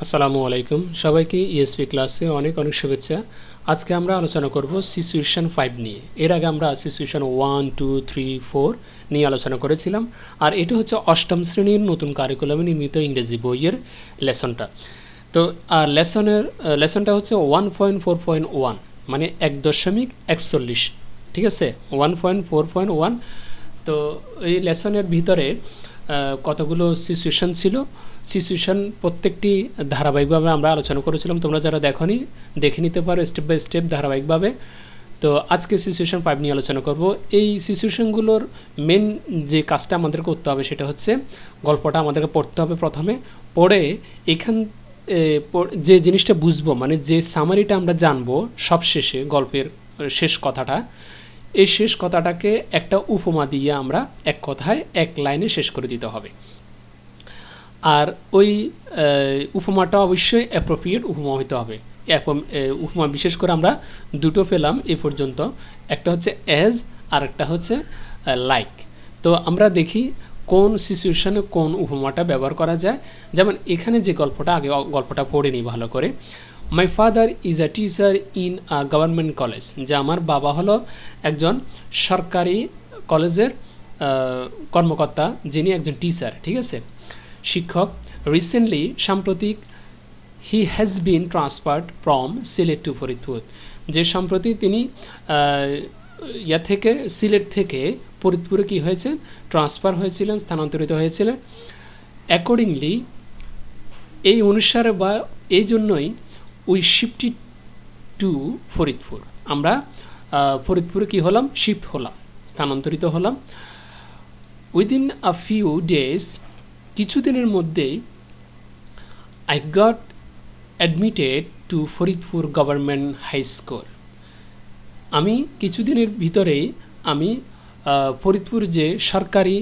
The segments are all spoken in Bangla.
আসসালামু আলাইকুম সবাইকে ইএসপি ক্লাসে অনেক অনেক শুভেচ্ছা। আজকে আমরা আলোচনা করব সিচুয়েশন 5 নিয়ে। এর আগে আমরা সিচুয়েশন 1 2 3 4 নিয়ে আলোচনা করেছিলাম। আর এটা হচ্ছে অষ্টম শ্রেণীর নতুন কারিকুলামে নির্মিত ইংরেজি বইয়ের লেসনটা। তো আর লেসনটা হচ্ছে 1.4.1 মানে 1.41। ঠিক আছে, 1.4.1। তো এই লেসনের ভিতরে কতগুলো সিচুয়েশন ছিল। সিচুয়েশন প্রত্যেকটি ধারাবাহিকভাবে আমরা আলোচনা করেছিলাম। তোমরা যারা দেখোনি দেখে নিতে পারো স্টেপ বাই স্টেপ ধারাবাহিকভাবে। তো আজকে সিচুয়েশন 5 নিয়ে আলোচনা করব। এই সিচুয়েশনগুলোর মেন যে কাজটা আমাদের করতে হবে সেটা হচ্ছে গল্পটা আমাদেরকে পড়তে হবে। প্রথমে পড়ে এখান যে জিনিসটা বুঝবো, মানে যে সামারিটা আমরা জানবো সবশেষে গল্পের শেষ কথাটা, এই শেষ কথাটাকে একটা উপমা দিয়ে আমরা এক কথায় এক লাইনে শেষ করে দিতে হবে। আর ওই উপমাটা অবশ্যই অ্যাপ্রোপ্রিয়েট উপমা হতে হবে। উপমা বিশেষ করে আমরা দুটো পেলাম এ পর্যন্ত, একটা হচ্ছে অ্যাজ আর একটা হচ্ছে লাইক। তো আমরা দেখি কোন সিচুয়েশনে কোন উপমাটা ব্যবহার করা যায়। যেমন এখানে যে গল্পটা, আগে গল্পটা পড়ে নিই ভালো করে। My father is a teacher in a government college, যে আমার বাবা হলো একজন সরকারি কলেজের কর্মকর্তা, যিনি একজন টিচার, ঠিক আছে, শিক্ষক। রিসেন্টলি, সাম্প্রতিক, he has been transferred from Sylhet to Faridpur, যে সম্প্রতি তিনি সিলেট থেকে ফরিদপুরে কি হয়েছে, ট্রান্সফার হয়েছিলেন, স্থানান্তরিত হয়েছিলেন। অ্যাকর্ডিংলি, এই অনুসারে বা এই জন্যই উই শিফটেড টু ফরিদপুর, আমরা ফরিদপুরে কি হলাম, শিফট হলাম, স্থানান্তরিত হলাম। উইদিন আ ফিউ ডেজ, কিছুদিনের মধ্যেই, I got admitted to Faridpur government high school, আমি কিছুদিনের ভিতরেই আমি ফরিদপুর যে সরকারি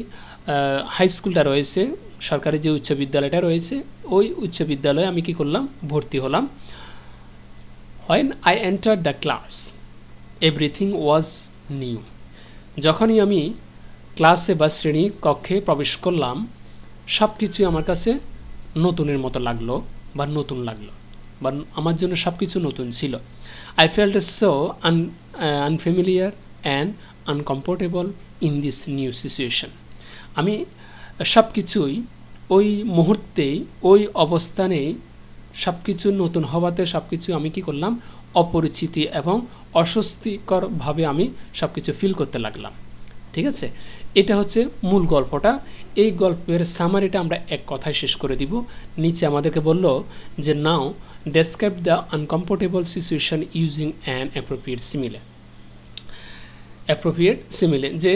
হাই স্কুলটা রয়েছে, সরকারি যে উচ্চ বিদ্যালয়টা রয়েছে, ওই উচ্চ বিদ্যালয়ে আমি কি করলাম, ভর্তি হলাম। When I entered the class, everything was new. যখনই আমি ক্লাসে বা শ্রেণী কক্ষে প্রবেশ করলাম, সব কিছুই আমার কাছে নতুনের মতো লাগলো বা নতুন লাগলো, বা আমার জন্য সব কিছু নতুন ছিল। I felt so unfamiliar and uncomfortable in this new situation. আমি সব কিছুই ওই মুহূর্তেই, ওই অবস্থানে, সব কিছু নতুন হওয়াতে সব কিছু আমি কি করলাম, অপরিচিতি এবং অস্বস্তিকরভাবে আমি সব কিছু ফিল করতে লাগলাম। ঠিক আছে, এটা হচ্ছে মূল গল্পটা। এই গল্পের সামারিটা আমরা এক কথায় শেষ করে দিব। নিচে আমাদেরকে বলল যে now describe the uncomfortable situation using an appropriate simile, যে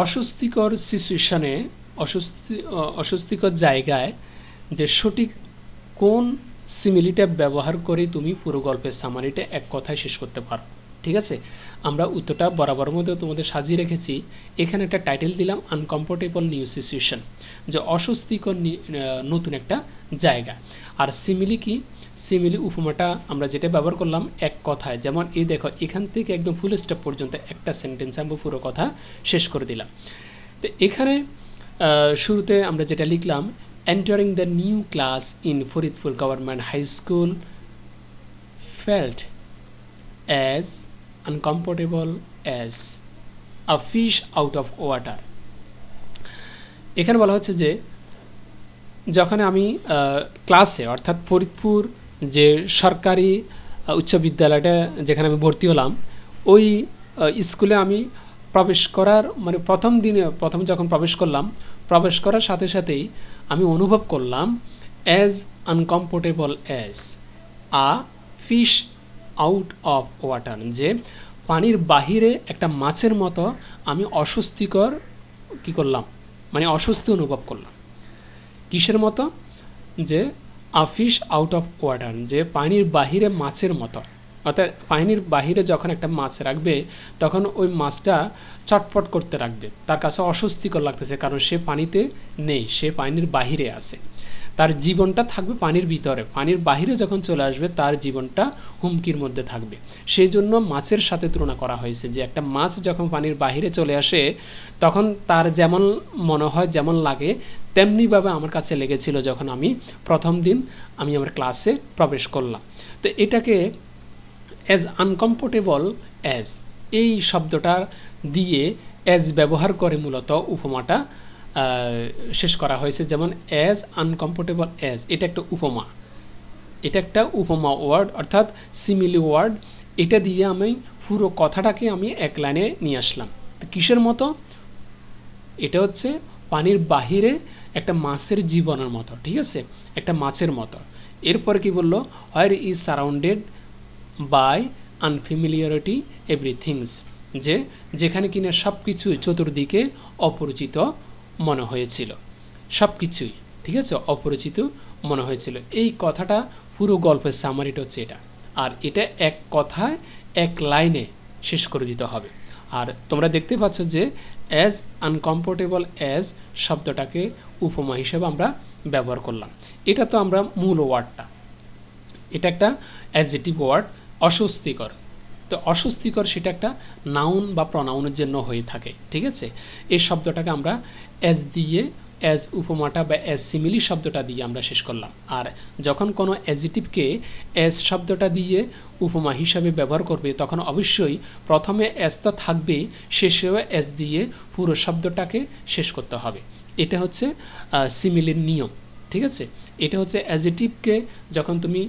অস্বস্তিকর সিচুয়েশনে, অস্বস্তিকর জায়গায় যে সঠিক কোন সিমিলিটা ব্যবহার করে তুমি পুরো গল্পের সামারিটা এক কথায় শেষ করতে পারো। ঠিক আছে, আমরা উত্তরটা বরাবর মধ্যে তোমাদের সাজিয়ে রেখেছি। এখানে একটা টাইটেল দিলাম আনকমফোর্টেবল নিউ সিচুয়েশন, যে অস্বস্তিকর নতুন একটা জায়গা। আর সিমিলি কি, সিমিলি উপমাটা আমরা যেটা ব্যবহার করলাম এক কথায়, যেমন এই দেখো এখান থেকে একদম ফুল স্টপ পর্যন্ত একটা সেন্টেন্স আমরা পুরো কথা শেষ করে দিলাম। তো এখানে শুরুতে আমরা যেটা লিখলাম, entering the new class in Faridpur Government High School felt as uncomfortable as a fish out of water. এখানে বলা হচ্ছে যে যখন আমি ক্লাসে, অর্থাৎ ফরিদপুর যে সরকারি উচ্চ বিদ্যালয়টা যেখানে আমি ভর্তি হলাম, ওই স্কুলে আমি প্রবেশ করার মানে প্রথম যখন প্রবেশ করলাম, প্রবেশ করার সাথে সাথেই আমি অনুভব করলাম as uncomfortable as a fish out of water, যে পানির বাহিরে একটা মাছের মতো আমি অস্বস্তিকর কি করলাম, মানে অস্বস্তি অনুভব করলাম। কিসের মতো, যে আ ফিশ আউট অফ ওয়াটার, যে পানির বাহিরে মাছের মতো। অর্থাৎ পানির বাহিরে যখন একটা মাছ রাখবে, তখন ওই মাছটা চটপট করতে রাখবে, তার কাছে অস্বস্তিকর লাগতেছে, কারণ সে পানিতে নেই, সে পানির বাহিরে আছে। তার জীবনটা থাকবে পানির ভিতরে, পানির বাহিরে যখন চলে আসবে তার জীবনটা হুমকির মধ্যে থাকবে। সেই জন্য মাছের সাথে তুলনা করা হয়েছে যে একটা মাছ যখন পানির বাহিরে চলে আসে তখন তার যেমন মনে হয়, যেমন লাগে, তেমনিভাবে আমার কাছে লেগেছিল যখন আমি প্রথম দিন আমি আমার ক্লাসে প্রবেশ করলাম। তো এটাকে অ্যাজ আনকমফোর্টেবল অ্যাজ এই শব্দটা দিয়ে অ্যাজ ব্যবহার করে মূলত উপমাটা শেষ করা হয়েছে। যেমন অ্যাজ আনকমফোর্টেবল অ্যাজ, এটা একটা উপমা, এটা একটা উপমা ওয়ার্ড অর্থাৎ সিমিলি ওয়ার্ড। এটা দিয়ে আমি পুরো কথাটাকে আমি এক লাইনে নিয়ে আসলাম। তো কিসের মতো? এটা হচ্ছে পানির বাহিরে একটা মাছের জীবনের মতো, ঠিক আছে, একটা মাছের মতো। এরপরে কি বললো? Where is surrounded by unfamiliarity everythings, যে যেখানে কিনা সব কিছুই চতুর্দিকে অপরিচিত মনে হয়েছিল, সব কিছুই, ঠিক আছে, অপরিচিত মনে হয়েছিল। এই কথাটা পুরো গল্পের সামারিটা হচ্ছে এটা। আর এটা এক কথায় এক লাইনে শেষ করে দিতে হবে। আর তোমরা দেখতে পাচ্ছ যে অ্যাজ আনকমফোর্টেবল অ্যাজ শব্দটাকে উপমা হিসেবে আমরা ব্যবহার করলাম। এটা তো আমরা মূল ওয়ার্ডটা, এটা একটা অ্যাডজেক্টিভ ওয়ার্ড, অস্বস্তিকর। তো অস্বস্তিকর সেটা একটা নাউন বা প্রনাউনের জন্য হয়ে থাকে, ঠিক আছে। এই শব্দটাকে আমরা অ্যাজ দিয়ে, অ্যাজ উপমাটা বা অ্যাজ সিমিলি শব্দটা দিয়ে আমরা শেষ করলাম। আর যখন কোনো অ্যাডজেক্টিভকে অ্যাজ শব্দটা দিয়ে উপমা হিসাবে ব্যবহার করবে তখন অবশ্যই প্রথমে অ্যাজ তো থাকবে, শেষেও অ্যাজ দিয়ে পুরো শব্দটাকে শেষ করতে হবে। এটা হচ্ছে সিমিলির নিয়ম, ঠিক আছে। এটা হচ্ছে অ্যাডজেক্টিভকে যখন তুমি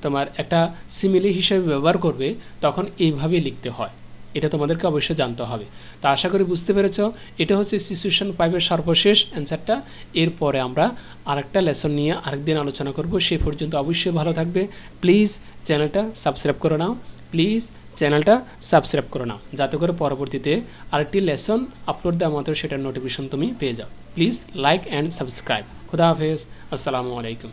তোমার একটা সিমিলি হিসেবে ব্যবহার করবে তখন এইভাবে লিখতে হয়। এটা তোমাদেরকে অবশ্যই জানতে হবে। তা আশা করি বুঝতে পেরেছ। এটা হচ্ছে সিচুয়েশন 5-এর সর্বশেষ অ্যান্সারটা। এরপরে আমরা আরেকটা লেসন নিয়ে আরেকদিন আলোচনা করব। সে পর্যন্ত অবশ্যই ভালো থাকবে। প্লিজ চ্যানেলটা সাবস্ক্রাইব করে নাও, প্লিজ চ্যানেলটা সাবস্ক্রাইব করে নাও, যাতে করে পরবর্তীতে আরেকটি লেসন আপলোড দেওয়া মাত্র সেটার নোটিফিকেশন তুমি পেয়ে যাও। Please like and subscribe. খুদা হাফেজ, আসসালামু আলাইকুম।